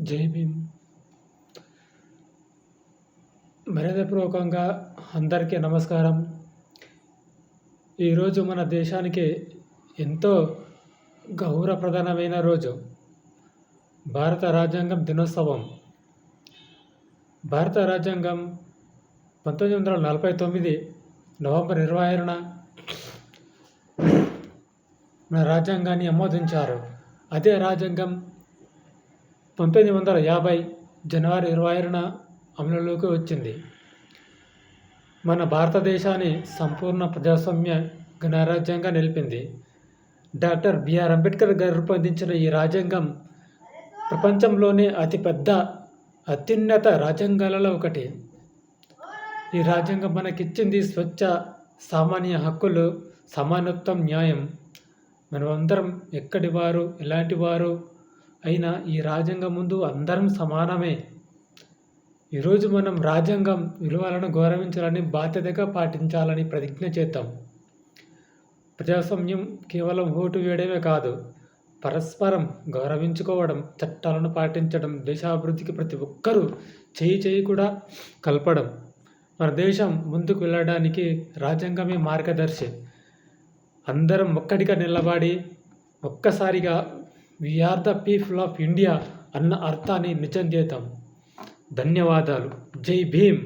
జై భీమ్. మర్యాదపూర్వకంగా అందరికీ నమస్కారం. ఈరోజు మన దేశానికి ఎంతో గౌరవప్రధానమైన రోజు, భారత రాజ్యాంగం దినోత్సవం. భారత రాజ్యాంగం 1949 నవంబర్ 26న మన రాజ్యాంగాన్ని ఆమోదించారు. అదే రాజ్యాంగం 1950 జనవరి 26న అమలులోకి వచ్చింది. మన భారతదేశాన్ని సంపూర్ణ ప్రజాస్వామ్య గణరాజ్యంగా నిలిపింది. డాక్టర్ బిఆర్ అంబేద్కర్ గారు రూపొందించిన ఈ రాజ్యాంగం ప్రపంచంలోనే అతిపెద్ద అత్యున్నత రాజ్యాంగాలలో ఒకటి. ఈ రాజ్యాంగం మనకిచ్చింది స్వచ్ఛ, సామాన్య హక్కులు, సమానత్వం, న్యాయం. మనమందరం ఎక్కడి వారు, ఎలాంటి వారు అయినా ఈ రాజ్యాంగం ముందు అందరం సమానమే. ఈరోజు మనం రాజ్యాంగం విలువలను గౌరవించాలని, బాధ్యతగా పాటించాలని ప్రతిజ్ఞ చేద్దాం. ప్రజాస్వామ్యం కేవలం ఓటు వేయడమే కాదు, పరస్పరం గౌరవించుకోవడం, చట్టాలను పాటించడం, దేశాభివృద్ధికి ప్రతి ఒక్కరూ చేయి కూడా కలపడం. మన దేశం ముందుకు వెళ్ళడానికి రాజ్యాంగమే మార్గదర్శి. అందరం ఒక్కటిగా నిలబడి ఒక్కసారిగా we are the people of India అన్న అర్థాన్ని నిజం చేద్దాం. ధన్యవాదాలు. జై భీమ్.